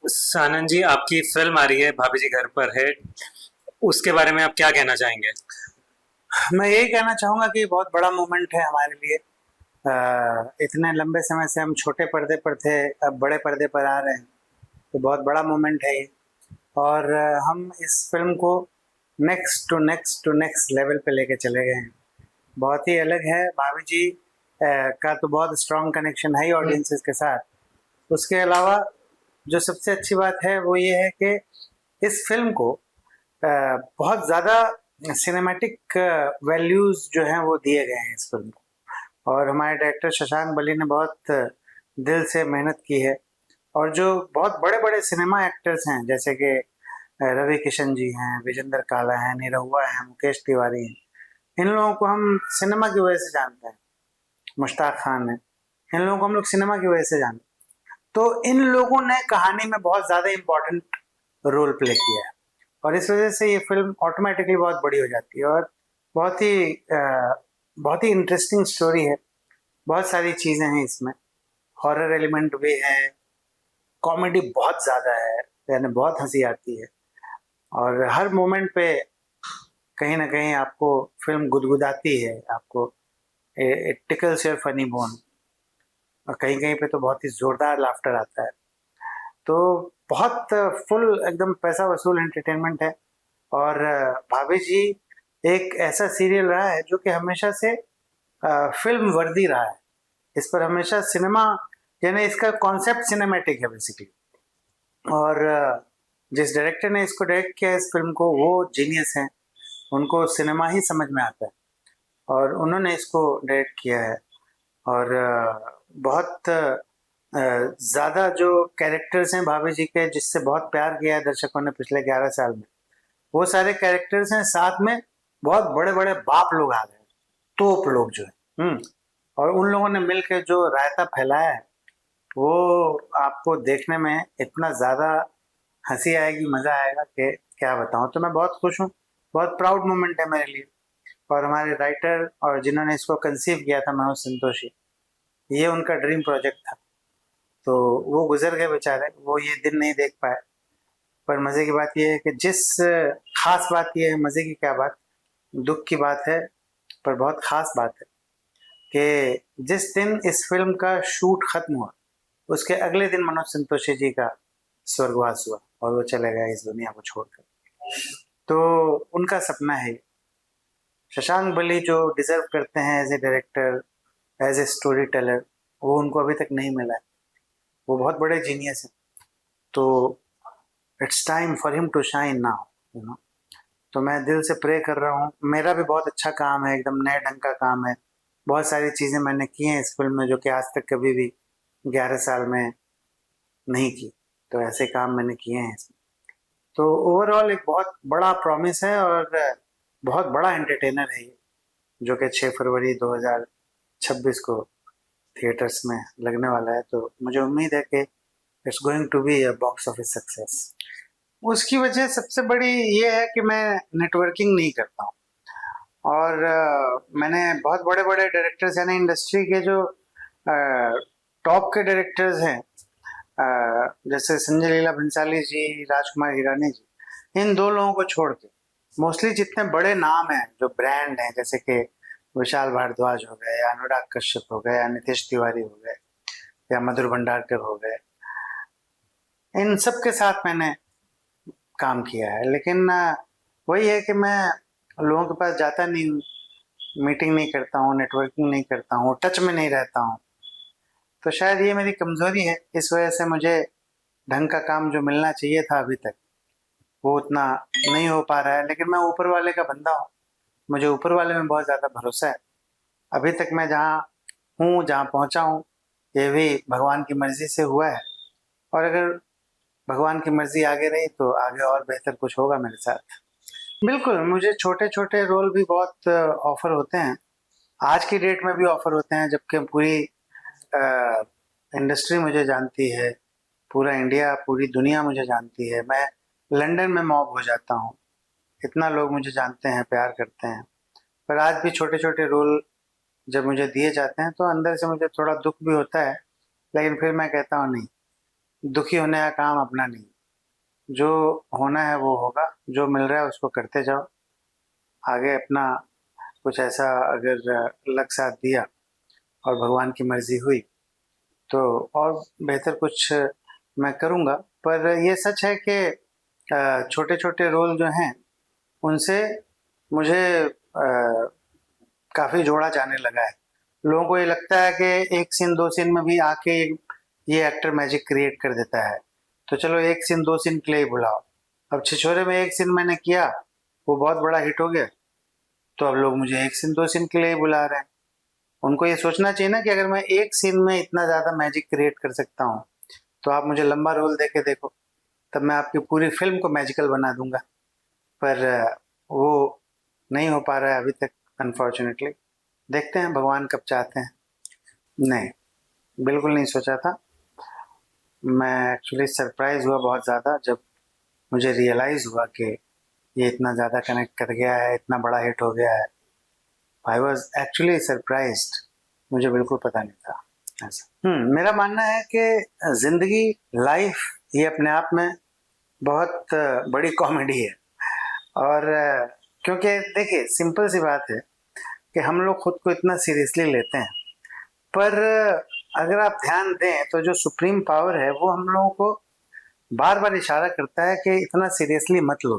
सानंद जी, आपकी फिल्म आ रही है भाभी जी घर पर है। उसके बारे में आप क्या कहना चाहेंगे? मैं यही कहना चाहूँगा कि बहुत बड़ा मोमेंट है हमारे लिए। इतने लंबे समय से हम छोटे पर्दे पर थे, अब बड़े पर्दे पर आ रहे हैं, तो बहुत बड़ा मोमेंट है ये। और हम इस फिल्म को नेक्स्ट लेवल पे लेके चले गए हैं। बहुत ही अलग है। भाभी जी का तो बहुत स्ट्रॉन्ग कनेक्शन है ही ऑडियंसेस के साथ। उसके अलावा जो सबसे अच्छी बात है वो ये है कि इस फिल्म को बहुत ज़्यादा सिनेमैटिक वैल्यूज़ जो हैं वो दिए गए हैं इस फिल्म को। और हमारे डायरेक्टर शशांक बली ने बहुत दिल से मेहनत की है। और जो बहुत बड़े-बड़े सिनेमा एक्टर्स हैं जैसे कि रवि किशन जी हैं, विजेंद्र काला हैं, निरहुआ हैं, मुकेश तिवारी हैं, इन लोगों को हम सिनेमा की वजह से जानते हैं। मुश्ताक खान हैं, इन लोगों को हम लोग सिनेमा की वजह से जानते हैं। तो इन लोगों ने कहानी में बहुत ज़्यादा इम्पोर्टेंट रोल प्ले किया है। और इस वजह से ये फिल्म ऑटोमेटिकली बहुत बड़ी हो जाती है। और बहुत ही बहुत ही इंटरेस्टिंग स्टोरी है। बहुत सारी चीज़ें हैं इसमें। हॉरर एलिमेंट भी है, कॉमेडी बहुत ज़्यादा है, यानी बहुत हंसी आती है। और हर मोमेंट पे कहीं ना कहीं आपको फिल्म गुदगुदाती है, आपको it tickles your funny bone. और कहीं कहीं पे तो बहुत ही जोरदार लाफ्टर आता है। तो बहुत फुल एकदम पैसा वसूल एंटरटेनमेंट है। और भाभी जी एक ऐसा सीरियल रहा है जो कि हमेशा से फिल्म वर्दी रहा है। इस पर हमेशा सिनेमा, यानी इसका कॉन्सेप्ट सिनेमैटिक है बेसिकली। और जिस डायरेक्टर ने इसको डायरेक्ट किया है इस फिल्म को, वो जीनियस हैं। उनको सिनेमा ही समझ में आता है और उन्होंने इसको डायरेक्ट किया है। और बहुत ज़्यादा जो कैरेक्टर्स हैं भाभी जी के, जिससे बहुत प्यार किया है दर्शकों ने पिछले 11 साल में, वो सारे कैरेक्टर्स हैं। साथ में बहुत बड़े बड़े बाप लोग आ गए, तोप लोग जो है। और उन लोगों ने मिलकर जो रायता फैलाया है, वो आपको देखने में इतना ज़्यादा हंसी आएगी, मज़ा आएगा कि क्या बताऊँ। तो मैं बहुत खुश हूँ। बहुत प्राउड मोमेंट है मेरे लिए। और हमारे राइटर और जिन्होंने इसको कंसीव किया था, मनोज संतोषी, ये उनका ड्रीम प्रोजेक्ट था। तो वो गुजर गए बेचारे, वो ये दिन नहीं देख पाए। पर मज़े की बात ये है कि खास बात ये है, मज़े की क्या बात, दुख की बात है, पर बहुत खास बात है कि जिस दिन इस फिल्म का शूट खत्म हुआ, उसके अगले दिन मनोज संतोषी जी का स्वर्गवास हुआ और वो चले गए इस दुनिया को छोड़कर। तो उनका सपना है शशांक बली, जो डिजर्व करते हैं as a director, as a storyteller, वो उनको अभी तक नहीं मिला है। वो बहुत बड़े जीनियस हैं। तो it's time for him to shine now, you know. तो मैं दिल से प्रे कर रहा हूँ। मेरा भी बहुत अच्छा काम है, एकदम नए ढंग का काम है। बहुत सारी चीज़ें मैंने की हैं इस फिल्म में जो कि आज तक कभी भी 11 साल में नहीं की। तो ऐसे काम मैंने किए हैं इसमें। तो ओवरऑल एक बहुत बड़ा प्रॉमिस है और बहुत बड़ा एंटरटेनर है ये, जो कि 6 फरवरी 2026 को थिएटर्स में लगने वाला है। तो मुझे उम्मीद है कि it's going to be a box office success. उसकी वजह सबसे बड़ी ये है कि मैं नेटवर्किंग नहीं करता हूँ। और मैंने बहुत बड़े बड़े डायरेक्टर्स, यानी इंडस्ट्री के जो टॉप के डायरेक्टर्स हैं, जैसे संजय लीला भंसाली जी, राजकुमार हिरानी जी, इन दो लोगों को छोड़ के मोस्टली जितने बड़े नाम हैं, जो ब्रांड हैं, जैसे कि विशाल भारद्वाज हो गए, या अनुराग कश्यप हो गए, या नितेश तिवारी हो गए, या मधुर भंडारकर हो गए, इन सब के साथ मैंने काम किया है। लेकिन वही है कि मैं लोगों के पास जाता नहीं हूँ, मीटिंग नहीं करता हूँ, नेटवर्किंग नहीं करता हूँ, टच में नहीं रहता हूँ। तो शायद ये मेरी कमज़ोरी है। इस वजह से मुझे ढंग का काम जो मिलना चाहिए था अभी तक, वो उतना नहीं हो पा रहा है। लेकिन मैं ऊपर वाले का बंदा हूँ, मुझे ऊपर वाले में बहुत ज़्यादा भरोसा है। अभी तक मैं जहाँ हूँ, जहाँ पहुँचा हूँ, ये भी भगवान की मर्ज़ी से हुआ है। और अगर भगवान की मर्ज़ी आगे रही तो आगे और बेहतर कुछ होगा मेरे साथ। बिल्कुल, मुझे छोटे-छोटे रोल भी बहुत ऑफ़र होते हैं। आज की डेट में भी ऑफ़र होते हैं, जबकि पूरी इंडस्ट्री मुझे जानती है, पूरा इंडिया, पूरी दुनिया मुझे जानती है। मैं लंदन में मॉब हो जाता हूँ, इतना लोग मुझे जानते हैं, प्यार करते हैं। पर आज भी छोटे-छोटे रोल जब मुझे दिए जाते हैं तो अंदर से मुझे थोड़ा दुःख भी होता है, लेकिन फिर मैं कहता हूँ नहीं, दुखी होने का काम अपना नहीं। जो होना है वो होगा, जो मिल रहा है उसको करते जाओ। आगे अपना कुछ ऐसा अगर लक साथ दिया और भगवान की मर्जी हुई तो और बेहतर कुछ मैं करूँगा। पर ये सच है कि छोटे छोटे रोल जो हैं उनसे मुझे काफ़ी जोड़ा जाने लगा है। लोगों को ये लगता है कि एक सीन दो सीन में भी आके ये एक्टर मैजिक क्रिएट कर देता है, तो चलो एक सीन दो सीन के लिए ही बुलाओ। अब छिछोरे में एक सीन मैंने किया, वो बहुत बड़ा हिट हो गया, तो अब लोग मुझे एक सीन दो सीन के लिए ही बुला रहे हैं। उनको ये सोचना चाहिए ना कि अगर मैं एक सीन में इतना ज़्यादा मैजिक क्रिएट कर सकता हूँ तो आप मुझे लंबा रोल दे के देखो, तब मैं आपकी पूरी फिल्म को मैजिकल बना दूंगा। पर वो नहीं हो पा रहा है अभी तक, अनफॉर्चुनेटली। देखते हैं भगवान कब चाहते हैं। नहीं, बिल्कुल नहीं सोचा था। मैं एक्चुअली सरप्राइज हुआ बहुत ज़्यादा जब मुझे रियलाइज़ हुआ कि ये इतना ज़्यादा कनेक्ट कर गया है, इतना बड़ा हिट हो गया है। आई वॉज एक्चुअली सरप्राइज्ड, मुझे बिल्कुल पता नहीं था ऐसा। मेरा मानना है कि ज़िंदगी, लाइफ, ये अपने आप में बहुत बड़ी कॉमेडी है। और क्योंकि देखिए सिंपल सी बात है कि हम लोग खुद को इतना सीरियसली लेते हैं, पर अगर आप ध्यान दें तो जो सुप्रीम पावर है वो हम लोगों को बार बार इशारा करता है कि इतना सीरियसली मत लो,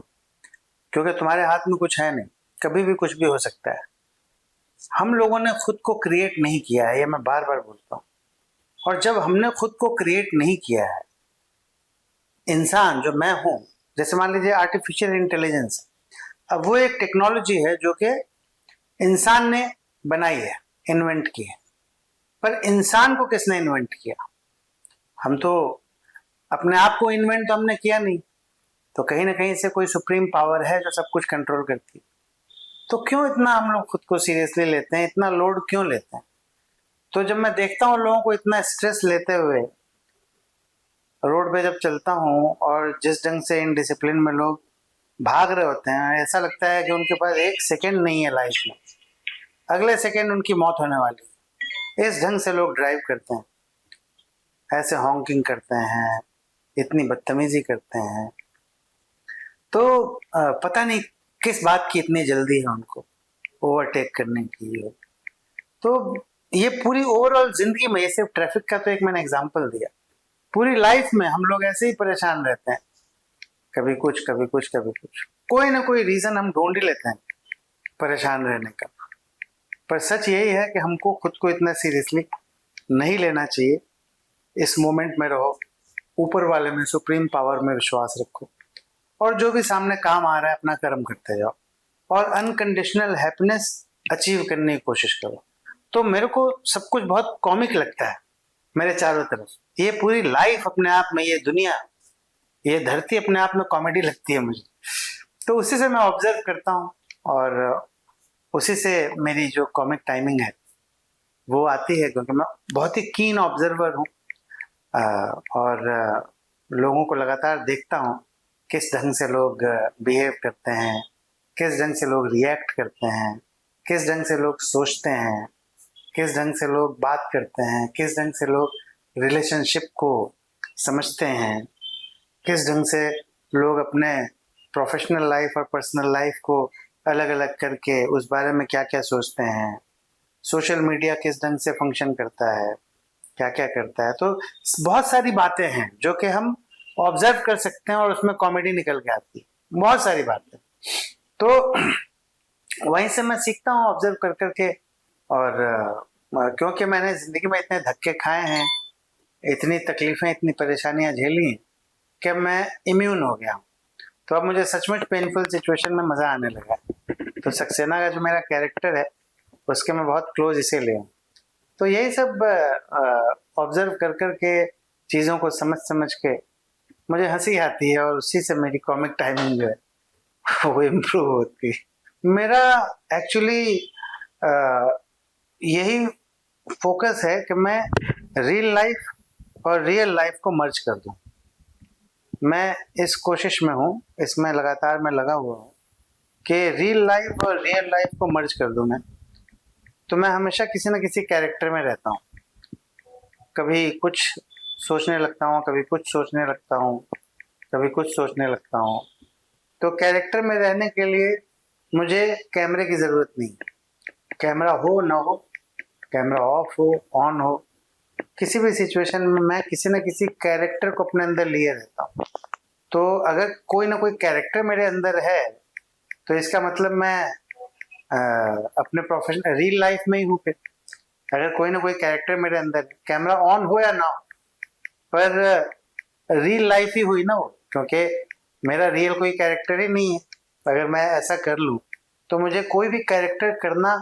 क्योंकि तुम्हारे हाथ में कुछ है नहीं, कभी भी कुछ भी हो सकता है। हम लोगों ने खुद को क्रिएट नहीं किया है, ये मैं बार बार बोलता हूँ। और जब हमने खुद को क्रिएट नहीं किया है, इंसान जो मैं हूँ, जैसे मान लीजिए आर्टिफिशियल इंटेलिजेंस, अब वो एक टेक्नोलॉजी है जो कि इंसान ने बनाई है, इन्वेंट की है। पर इंसान को किसने इन्वेंट किया? हम तो अपने आप को इन्वेंट तो हमने किया नहीं, तो कहीं ना कहीं से कोई सुप्रीम पावर है जो सब कुछ कंट्रोल करती है। तो क्यों इतना हम लोग खुद को सीरियसली लेते हैं, इतना लोड क्यों लेते हैं? तो जब मैं देखता हूँ लोगों को इतना स्ट्रेस लेते हुए रोड पे जब चलता हूँ और जिस ढंग से इन डिसिप्लिन में लोग भाग रहे होते हैं, ऐसा लगता है कि उनके पास एक सेकंड नहीं है लाइफ में, अगले सेकंड उनकी मौत होने वाली है। इस ढंग से लोग ड्राइव करते हैं, ऐसे हॉन्किंग करते हैं, इतनी बदतमीजी करते हैं। तो पता नहीं किस बात की इतनी जल्दी है उनको ओवरटेक करने की। तो ये पूरी ओवरऑल जिंदगी में, ये सिर्फ ट्रैफिक का तो एक मैंने एग्जांपल दिया, पूरी लाइफ में हम लोग ऐसे ही परेशान रहते हैं, कभी कुछ कभी कुछ कभी कुछ, कोई ना कोई रीजन हम ढूंढ ही लेते हैं परेशान रहने का। पर सच यही है कि हमको खुद को इतना सीरियसली नहीं लेना चाहिए। इस मोमेंट में रहो, ऊपर वाले में, सुप्रीम पावर में विश्वास रखो, और जो भी सामने काम आ रहा है अपना कर्म करते जाओ, और अनकंडीशनल हैप्पीनेस अचीव करने की कोशिश करो। तो मेरे को सब कुछ बहुत कॉमिक लगता है मेरे चारों तरफ। ये पूरी लाइफ अपने आप में, ये दुनिया, ये धरती अपने आप में कॉमेडी लगती है मुझे। तो उसी से मैं ऑब्जर्व करता हूँ और उसी से मेरी जो कॉमिक टाइमिंग है वो आती है, क्योंकि मैं बहुत ही कीन ऑब्जर्वर हूँ और लोगों को लगातार देखता हूँ किस ढंग से लोग बिहेव करते हैं, किस ढंग से लोग रिएक्ट करते हैं, किस ढंग से लोग सोचते हैं, किस ढंग से लोग बात करते हैं, किस ढंग से लोग रिलेशनशिप को समझते हैं, किस ढंग से लोग अपने प्रोफेशनल लाइफ और पर्सनल लाइफ को अलग अलग करके उस बारे में क्या क्या सोचते हैं, सोशल मीडिया किस ढंग से फंक्शन करता है, क्या क्या करता है। तो बहुत सारी बातें हैं जो कि हम ऑब्जर्व कर सकते हैं और उसमें कॉमेडी निकल के आती है, बहुत सारी बातें। तो वहीं से मैं सीखता हूँ ऑब्जर्व कर करके। और क्योंकि मैंने जिंदगी में इतने धक्के खाए हैं, इतनी तकलीफें, इतनी परेशानियां झेली हैं कि मैं इम्यून हो गया हूँ। तो अब मुझे सचमुच पेनफुल सिचुएशन में मज़ा आने लगा है। तो सक्सेना का जो मेरा कैरेक्टर है उसके मैं बहुत क्लोज इसीलिए हूँ। तो यही सब ऑब्जर्व कर कर के, चीज़ों को समझ समझ के मुझे हंसी आती है, और उसी से मेरी कॉमिक टाइमिंग जो है वो इम्प्रूव होती है। मेरा एक्चुअली यही फोकस है कि मैं रियल लाइफ और रियल लाइफ को मर्ज कर दूं। मैं इस कोशिश में हूँ, इसमें लगातार मैं लगा हुआ हूँ कि रियल लाइफ और रियल लाइफ को मर्ज कर दूं मैं। तो मैं हमेशा किसी न किसी कैरेक्टर में रहता हूँ, कभी कुछ सोचने लगता हूँ, कभी कुछ सोचने लगता हूँ, कभी कुछ सोचने लगता हूँ। तो कैरेक्टर में रहने के लिए मुझे कैमरे की ज़रूरत नहीं है। कैमरा हो ना हो, कैमरा ऑफ हो ऑन हो, किसी भी सिचुएशन में मैं किसी न किसी कैरेक्टर को अपने अंदर लिए रहता हूँ। तो अगर कोई ना कोई कैरेक्टर मेरे अंदर है तो इसका मतलब मैं अपने प्रोफेशन रियल लाइफ में ही हूँ फिर। अगर कोई ना कोई कैरेक्टर मेरे अंदर है, कैमरा ऑन हो या ना हो, पर रियल लाइफ ही हुई ना वो, क्योंकि मेरा रियल कोई कैरेक्टर ही नहीं है। अगर मैं ऐसा कर लूँ तो मुझे कोई भी कैरेक्टर करना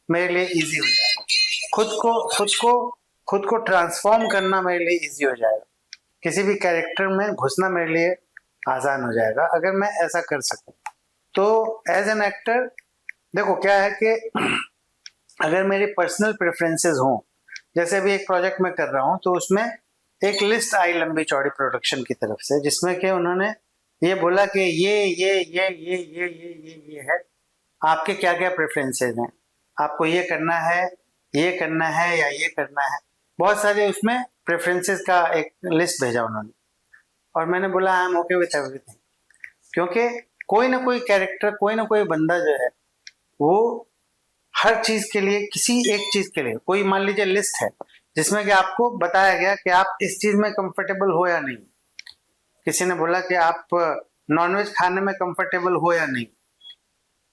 मेरे लिए इजी हो जाएगा। खुद को ट्रांसफॉर्म करना मेरे लिए इजी हो जाएगा। किसी भी कैरेक्टर में घुसना मेरे लिए आसान हो जाएगा अगर मैं ऐसा कर सकूं। तो एज एन एक्टर देखो क्या है कि अगर मेरी पर्सनल प्रेफरेंसेस हों, जैसे अभी एक प्रोजेक्ट मैं कर रहा हूं तो उसमें एक लिस्ट आई लंबी चौड़ी प्रोडक्शन की तरफ से, जिसमें कि उन्होंने ये बोला कि ये है, आपके क्या क्या प्रेफरेंसेस हैं, आपको ये करना है, ये करना है या ये करना है। बहुत सारे उसमें प्रेफरेंसेस का एक लिस्ट भेजा उन्होंने और मैंने बोला I am okay with everything, क्योंकि कोई ना कोई कैरेक्टर, कोई ना कोई बंदा जो है वो हर चीज के लिए, किसी एक चीज के लिए, कोई मान लीजिए लिस्ट है जिसमें कि आपको बताया गया कि आप इस चीज में कंफर्टेबल हो या नहीं। किसी ने बोला कि आप नॉनवेज खाने में कंफर्टेबल हो या नहीं,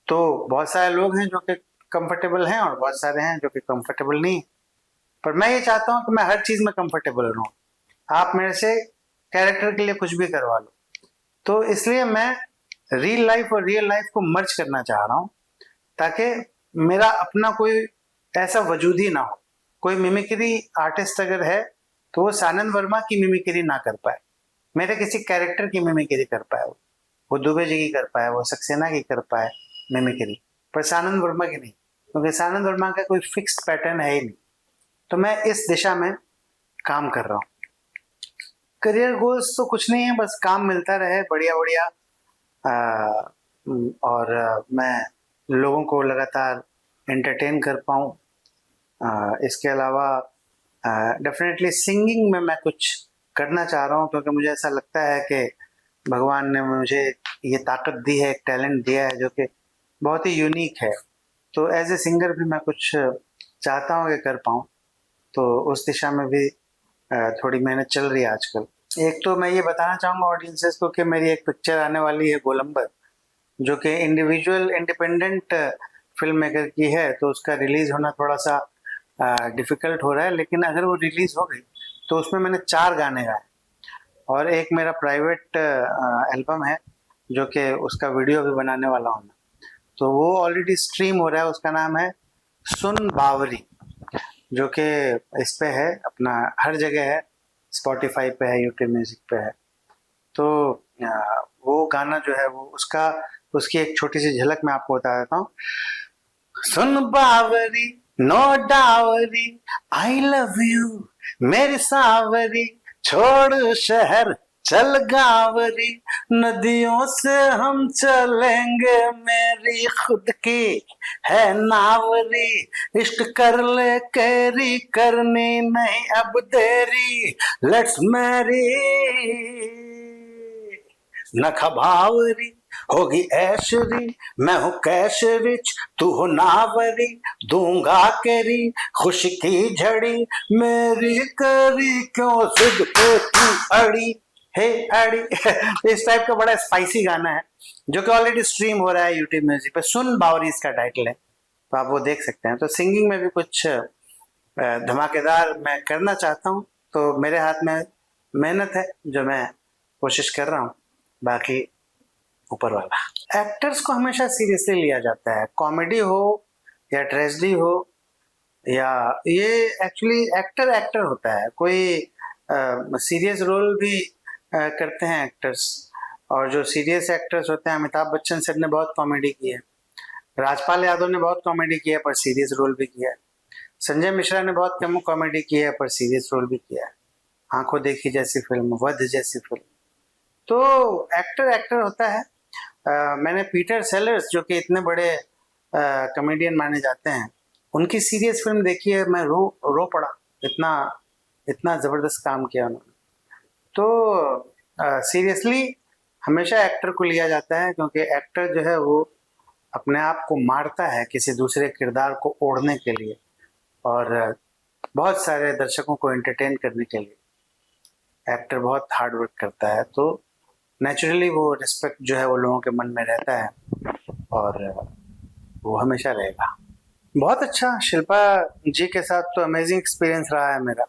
तो बहुत सारे लोग हैं जो कि कंफर्टेबल हैं और बहुत सारे हैं जो कि कंफर्टेबल नहीं। पर मैं ये चाहता हूं कि मैं हर चीज में कंफर्टेबल रहूं। आप मेरे से कैरेक्टर के लिए कुछ भी करवा लो। तो इसलिए मैं रियल लाइफ और रियल लाइफ को मर्ज करना चाह रहा हूं, ताकि मेरा अपना कोई ऐसा वजूद ही ना हो। कोई मिमिक्री आर्टिस्ट अगर है तो वो सानंद वर्मा की मिमिक्री ना कर पाए, मेरे किसी कैरेक्टर की मिमिक्री कर पाए, वो दुबे जी की कर पाए, वो सक्सेना की कर पाए मिमिक्री, पर सानंद वर्मा की नहीं, क्योंकि सानंद वर्मा का कोई फिक्स्ड पैटर्न है ही नहीं। तो मैं इस दिशा में काम कर रहा हूँ। करियर गोल्स तो कुछ नहीं है, बस काम मिलता रहे बढ़िया बढ़िया, और मैं लोगों को लगातार एंटरटेन कर पाऊँ। इसके अलावा डेफिनेटली सिंगिंग में मैं कुछ करना चाह रहा हूँ, क्योंकि मुझे ऐसा लगता है कि भगवान ने मुझे ये ताकत दी है, एक टैलेंट दिया है जो कि बहुत ही यूनिक है। तो एज ए सिंगर भी मैं कुछ चाहता हूँ कि कर पाऊँ, तो उस दिशा में भी थोड़ी मेहनत चल रही है आजकल। एक तो मैं ये बताना चाहूँगा ऑडियंसेस को कि मेरी एक पिक्चर आने वाली है गोलंबर, जो कि इंडिविजुअल इंडिपेंडेंट फिल्म मेकर की है, तो उसका रिलीज होना थोड़ा सा डिफिकल्ट हो रहा है, लेकिन अगर वो रिलीज हो गई तो उसमें मैंने 4 गाने गाए और एक मेरा प्राइवेट एल्बम है जो कि उसका वीडियो भी बनाने वाला हूँ मैं। तो वो ऑलरेडी स्ट्रीम हो रहा है, उसका नाम है सुन बावरी, जो कि इस पे है, अपना हर जगह है, स्पॉटिफाई पे है, यूट्यूब म्यूजिक पे है। तो वो गाना जो है वो उसकी एक छोटी सी झलक मैं आपको बता देता हूँ। सुन बावरी no dowry, I love you मेरी सावरी, छोड़ शहर चल गावरी, नदियों से हम चलेंगे मेरी खुद की है नावरी, इश्क कर ले कैरी करनी नहीं अब देरी, लेट्स मैरी न खबावरी, होगी ऐशरी मैं हूँ कैश रिच, तू हो नावरी, दूंगा केरी खुशी की झड़ी, मेरी करी क्यों जिद पे तू अड़ी हे अड़ी। इस टाइप का बड़ा स्पाइसी गाना है जो कि ऑलरेडी स्ट्रीम हो रहा है यूट्यूब म्यूजिक पे, सुन बावरी इसका टाइटल है, तो आप वो देख सकते हैं। तो सिंगिंग में भी कुछ धमाकेदार मैं करना चाहता हूँ, तो मेरे हाथ में मेहनत है जो मैं कोशिश कर रहा हूँ, बाकी ऊपर वाला। एक्टर्स को हमेशा सीरियसली लिया जाता है, कॉमेडी हो या ट्रेजेडी हो, या ये एक्चुअली एक्टर एक्टर होता है, कोई सीरियस रोल भी करते हैं एक्टर्स, और जो सीरियस एक्टर्स होते हैं, अमिताभ बच्चन सर ने बहुत कॉमेडी की है, राजपाल यादव ने बहुत कॉमेडी किया है पर सीरियस रोल भी किया है, संजय मिश्रा ने बहुत कम कॉमेडी की है पर सीरियस रोल भी किया है, आंखों देखी जैसी फिल्म, वध जैसी फिल्म। तो एक्टर एक्टर होता है। मैंने पीटर सेलर्स जो कि इतने बड़े कॉमेडियन माने जाते हैं, उनकी सीरियस फिल्म देखी है, मैं रो पड़ा, इतना इतना ज़बरदस्त काम किया उन्होंने। तो सीरियसली हमेशा एक्टर को लिया जाता है, क्योंकि एक्टर जो है वो अपने आप को मारता है किसी दूसरे किरदार को ओढ़ने के लिए, और बहुत सारे दर्शकों को एंटरटेन करने के लिए एक्टर बहुत हार्ड वर्क करता है। तो नेचुरली वो रिस्पेक्ट जो है वो लोगों के मन में रहता है, और वो हमेशा रहेगा। बहुत अच्छा, शिल्पा जी के साथ तो अमेजिंग एक्सपीरियंस रहा है मेरा,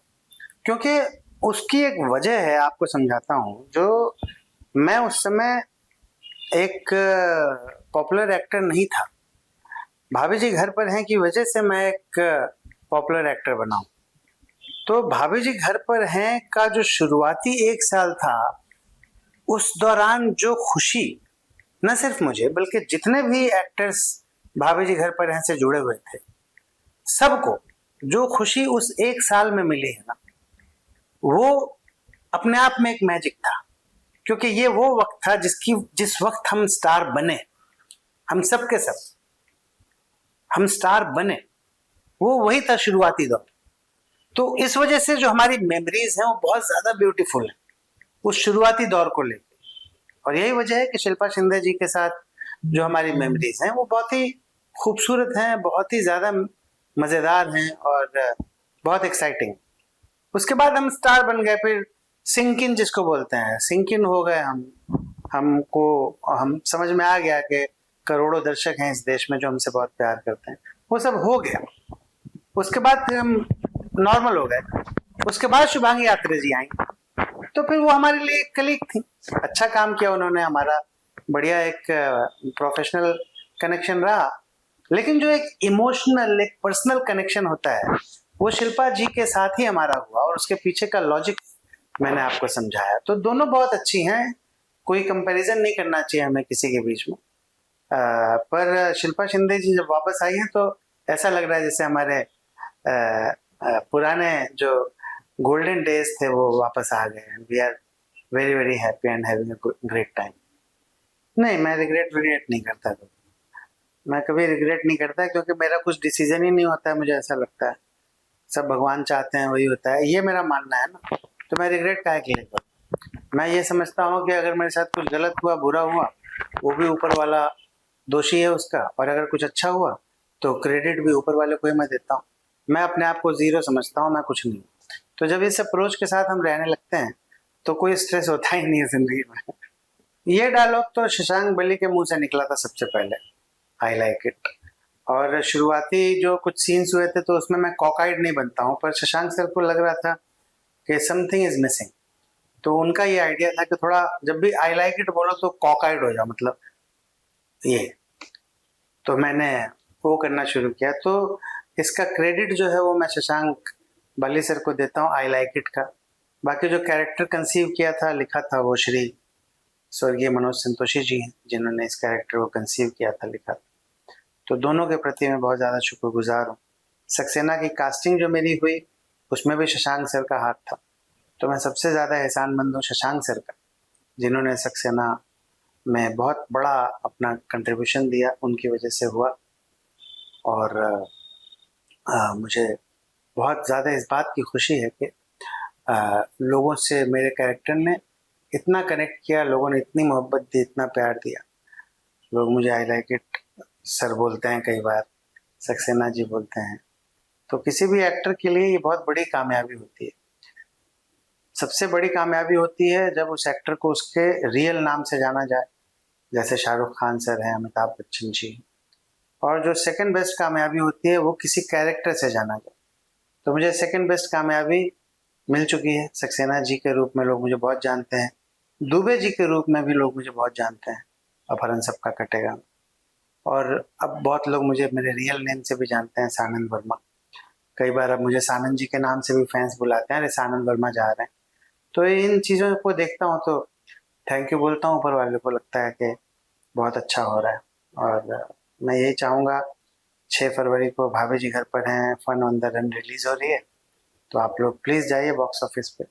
क्योंकि उसकी एक वजह है, आपको समझाता हूँ। जो मैं उस समय एक पॉपुलर एक्टर नहीं था, भाभी जी घर पर हैं की वजह से मैं एक पॉपुलर एक्टर बना हूँ। तो भाभी जी घर पर हैं का जो शुरुआती 1 साल था, उस दौरान जो खुशी न सिर्फ मुझे बल्कि जितने भी एक्टर्स भाभी जी घर पर हैं से जुड़े हुए थे, सबको जो खुशी उस 1 साल में मिली है ना, वो अपने आप में एक मैजिक था। क्योंकि ये वो वक्त था जिस वक्त हम स्टार बने, हम सब के सब हम स्टार बने, वो वही था शुरुआती दौर। तो इस वजह से जो हमारी मेमोरीज हैं वो बहुत ज्यादा ब्यूटीफुल है उस शुरुआती दौर को लेकर। और यही वजह है कि शिल्पा शिंदे जी के साथ जो हमारी मेमोरीज हैं वो बहुत ही खूबसूरत हैं, बहुत ही ज्यादा मजेदार हैं, और बहुत एक्साइटिंग। उसके बाद हम स्टार बन गए, फिर सिंक इन जिसको बोलते हैं, सिंक इन हो गए हम समझ में आ गया कि करोड़ों दर्शक हैं इस देश में जो हमसे बहुत प्यार करते हैं, वो सब हो गया। उसके बाद फिर हम नॉर्मल हो गए। उसके बाद शुभांगी आत्रे जी आई, तो फिर वो हमारे लिए एक कलीग थी, अच्छा काम किया उन्होंने, हमारा बढ़िया एक प्रोफेशनल कनेक्शन रहा। लेकिन जो एक इमोशनल, एक पर्सनल कनेक्शन होता है, वो शिल्पा जी के साथ ही हमारा हुआ, और उसके पीछे का लॉजिक मैंने आपको समझाया। तो दोनों बहुत अच्छी हैं, कोई कंपैरिजन नहीं करना चाहिए हमें किसी के बीच में। पर शिल्पा शिंदे जी जब वापस आई हैं तो ऐसा लग रहा है जैसे हमारे पुराने जो गोल्डन डेज थे वो वापस आ गए हैं। We are very very happy and having a great time. नहीं, मैं रिग्रेट नहीं करता कभी। मैं कभी रिग्रेट नहीं करता, क्योंकि मेरा कुछ डिसीजन ही नहीं होता है, मुझे ऐसा लगता है सब भगवान चाहते हैं वही होता है, ये मेरा मानना है ना। तो मैं रिग्रेट काहे के लिए करूं? मैं ये समझता हूँ कि अगर मेरे साथ कुछ गलत हुआ, बुरा हुआ, वो भी ऊपर वाला दोषी है उसका, और अगर कुछ अच्छा हुआ तो क्रेडिट भी ऊपर वाले को ही मैं देता हूँ। मैं अपने आप को जीरो समझता हूँ, मैं कुछ नहीं। तो जब इस अप्रोच के साथ हम रहने लगते हैं तो कोई स्ट्रेस होता ही नहीं है जिंदगी में। ये डायलॉग तो शशांक बली के मुंह से निकला था सबसे पहले, आई लाइक इट। और शुरुआती जो कुछ सीन्स हुए थे तो उसमें मैं कॉकाइड नहीं बनता हूँ, पर शशांक सर को लग रहा था कि समथिंग इज मिसिंग, तो उनका ये आइडिया था कि थोड़ा जब भी आई लाइक इट बोलो तो कॉकाइड हो जाओ, मतलब ये। तो मैंने वो करना शुरू किया। तो इसका क्रेडिट जो है वो मैं शशांक बाली सर को देता हूँ, आई लाइक इट का। बाकी जो कैरेक्टर कंसीव किया था, लिखा था, वो श्री स्वर्गीय मनोज संतोषी जी हैं, जिन्होंने इस कैरेक्टर को कंसीव किया था, लिखा था। तो दोनों के प्रति मैं बहुत ज़्यादा शुक्रगुजार हूँ। सक्सेना की कास्टिंग जो मेरी हुई उसमें भी शशांक सर का हाथ था, तो मैं सबसे ज़्यादा एहसानमंद हूँ शशांक सर का, जिन्होंने सक्सेना में बहुत बड़ा अपना कंट्रीब्यूशन दिया, उनकी वजह से हुआ। और मुझे बहुत ज़्यादा इस बात की खुशी है कि लोगों से मेरे कैरेक्टर ने इतना कनेक्ट किया, लोगों ने इतनी मोहब्बत दी, इतना प्यार दिया। लोग मुझे आई लाइक इट सर बोलते हैं, कई बार सक्सेना जी बोलते हैं। तो किसी भी एक्टर के लिए ये बहुत बड़ी कामयाबी होती है। सबसे बड़ी कामयाबी होती है जब उस एक्टर को उसके रियल नाम से जाना जाए, जैसे शाहरुख खान सर हैं, अमिताभ बच्चन जी। और जो सेकंड बेस्ट कामयाबी होती है वो किसी कैरेक्टर से जाना जाए। तो मुझे सेकंड बेस्ट कामयाबी मिल चुकी है। सक्सेना जी के रूप में लोग मुझे बहुत जानते हैं, दुबे जी के रूप में भी लोग मुझे बहुत जानते हैं, अपहरण सबका कटेगा। और अब बहुत लोग मुझे मेरे रियल नेम से भी जानते हैं, सानंद वर्मा। कई बार अब मुझे सानंद जी के नाम से भी फैंस बुलाते हैं, अरे सानंद वर्मा जा रहे हैं। तो इन चीज़ों को देखता हूँ तो थैंक यू बोलता हूँ ऊपर वाले को, लगता है कि बहुत अच्छा हो रहा है। और मैं यही चाहूँगा, 6 फरवरी को भाभी जी घर पर हैं, fun on the run release हो रही है, तो आप लोग प्लीज़ जाइए बॉक्स ऑफिस पे,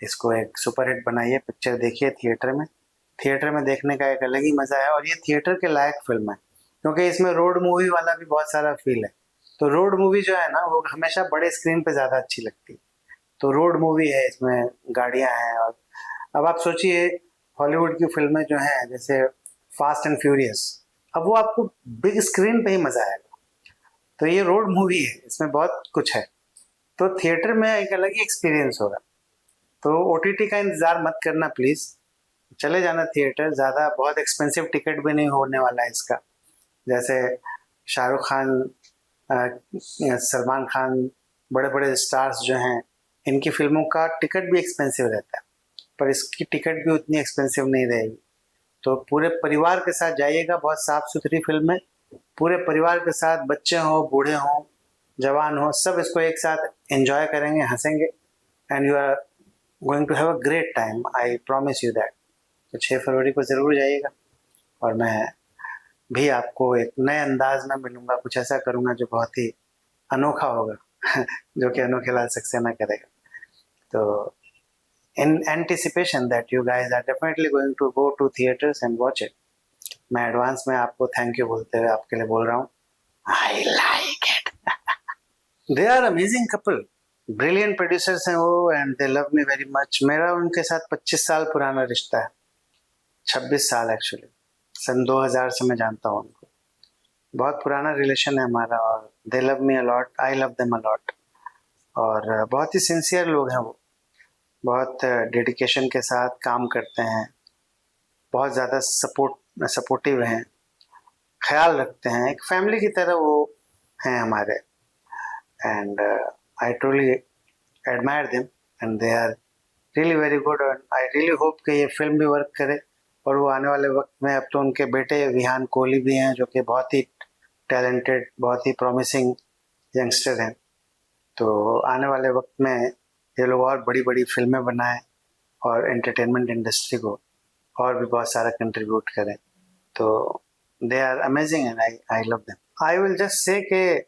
इसको एक सुपरहिट बनाइए, पिक्चर देखिए थिएटर में। थिएटर में देखने का एक अलग ही मज़ा है, और ये थिएटर के लायक फिल्म है, क्योंकि इसमें रोड मूवी वाला भी बहुत सारा फील है। तो रोड मूवी जो है ना वो हमेशा बड़े स्क्रीन पे ज़्यादा अच्छी लगती है। तो रोड मूवी है, इसमें गाड़ियाँ हैं और अब आप सोचिए हॉलीवुड की फिल्में जो हैं जैसे फास्ट एंड फ्यूरियस, अब वो आपको बिग स्क्रीन पे ही मजा आएगा। तो ये रोड मूवी है, इसमें बहुत कुछ है, तो थिएटर में एक अलग ही एक्सपीरियंस होगा। तो ओटीटी का इंतजार मत करना प्लीज, चले जाना थिएटर। ज्यादा बहुत एक्सपेंसिव टिकट भी नहीं होने वाला है इसका। जैसे शाहरुख खान, सलमान खान, बड़े बड़े स्टार्स जो हैं, इनकी फिल्मों का टिकट भी एक्सपेंसिव रहता है, पर इसकी टिकट भी उतनी एक्सपेंसिव नहीं रहेगी। तो पूरे परिवार के साथ जाइएगा, बहुत साफ सुथरी फिल्म है, पूरे परिवार के साथ, बच्चे हों, बूढ़े हों, जवान हो, सब इसको एक साथ एंजॉय करेंगे, हंसेंगे, and you are going to have a great time, I promise you that. तो 6 फरवरी को ज़रूर जाइएगा, और मैं भी आपको एक नए अंदाज में मिलूंगा, कुछ ऐसा करूंगा जो बहुत ही अनोखा होगा जो कि अनोखे लाल सक्सेना करेगा। तो in anticipation that you guys are definitely going to go to theaters and watch it, मैं एडवांस में आपको थैंक यू बोलते हुए आपके लिए बोल रहा हूँ, I like it. They are amazing couple, brilliant producers हैं वो, and they love me very much. मेरा उनके साथ 25 साल पुराना रिश्ता है, 26 साल एक्चुअली, सन 2000 से मैं जानता हूँ उनको। बहुत पुराना रिलेशन है हमारा, और दे लव मी अलॉट, आई लव देम अलॉट। और बहुत ही सिंसियर लोग हैं वो, बहुत डेडिकेशन के साथ काम करते हैं, बहुत ज़्यादा सपोर्टिव हैं, ख्याल रखते हैं, एक फैमिली की तरह वो हैं हमारे। And I truly admire them, and they are really very good, and I really hope कि ये फिल्म भी वर्क करे। और वो आने वाले वक्त में, अब तो उनके बेटे विहान कोहली भी हैं जो कि बहुत ही टैलेंटेड, बहुत ही प्रॉमिसिंग यंगस्टर हैं। तो आने वाले वक्त में ये लोग और बड़ी बड़ी फिल्में बनाएं और एंटरटेनमेंट इंडस्ट्री को और भी बहुत सारा कंट्रीब्यूट करें। तो they are amazing and I love them. I will just say कि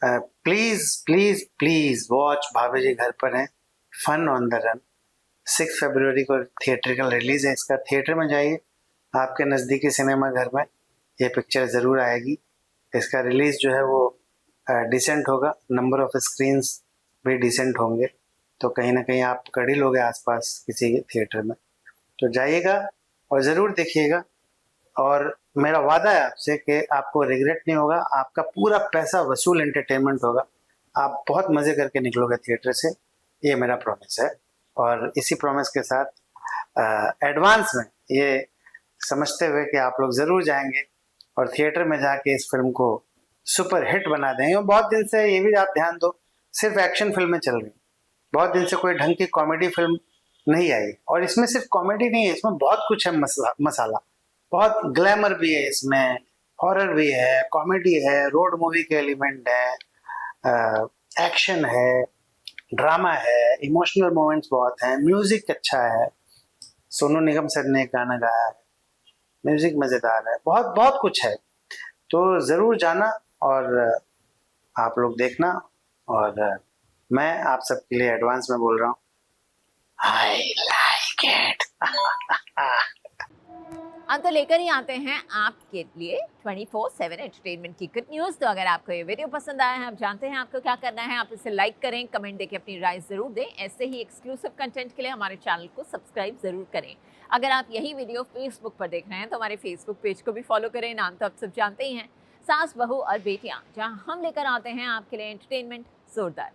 प्लीज प्लीज प्लीज वॉच भाभी जी घर पर हैं, फन ऑन द रन। 6 फरवरी को थिएट्रिकल रिलीज है इसका, थिएटर में जाइए, आपके नज़दीकी सिनेमा घर में ये पिक्चर ज़रूर आएगी। इसका रिलीज जो है वो डिसेंट होगा, नंबर ऑफ स्क्रीन्स भी डिसेंट होंगे, तो कहीं ना कहीं आप कड़ी लोगे आसपास किसी थिएटर में, तो जाइएगा और ज़रूर देखिएगा। और मेरा वादा है आपसे कि आपको रिग्रेट नहीं होगा, आपका पूरा पैसा वसूल एंटरटेनमेंट होगा, आप बहुत मज़े करके निकलोगे थिएटर से, ये मेरा प्रॉमिस है। और इसी प्रॉमिस के साथ एडवांस में ये समझते हुए कि आप लोग ज़रूर जाएंगे और थिएटर में जाके इस फिल्म को सुपर हिट बना देंगे। और बहुत दिन से, ये भी आप ध्यान दो, सिर्फ एक्शन फिल्में चल रही, बहुत दिन से कोई ढंग की कॉमेडी फिल्म नहीं आई। और इसमें सिर्फ कॉमेडी नहीं है, इसमें बहुत कुछ है, मसाला बहुत ग्लैमर भी है इसमें, हॉरर भी है, कॉमेडी है, रोड मूवी के एलिमेंट है, एक्शन है, ड्रामा है, इमोशनल मोमेंट्स बहुत हैं, म्यूजिक अच्छा है, सोनू निगम सर ने गाना गाया है, म्यूजिक मज़ेदार है, बहुत बहुत कुछ है। तो ज़रूर जाना और आप लोग देखना। और मैं आप सबके लिए एडवांस में बोल रहा हूँ, आई लाइक इट। अंत लेकर ही आते हैं आपके लिए 24/7 एंटरटेनमेंट की गुड न्यूज़। तो अगर आपको ये वीडियो पसंद आया है, आप जानते हैं आपको क्या करना है, आप इसे लाइक करें, कमेंट देके अपनी राय ज़रूर दें। ऐसे ही एक्सक्लूसिव कंटेंट के लिए हमारे चैनल को सब्सक्राइब ज़रूर करें। अगर आप यही वीडियो फेसबुक पर देख रहे हैं तो हमारे फेसबुक पेज को भी फॉलो करें। नाम तो आप सब जानते ही हैं, सास, बहू और बेटियाँ, जहाँ हम लेकर आते हैं आपके लिए एंटरटेनमेंट जोरदार।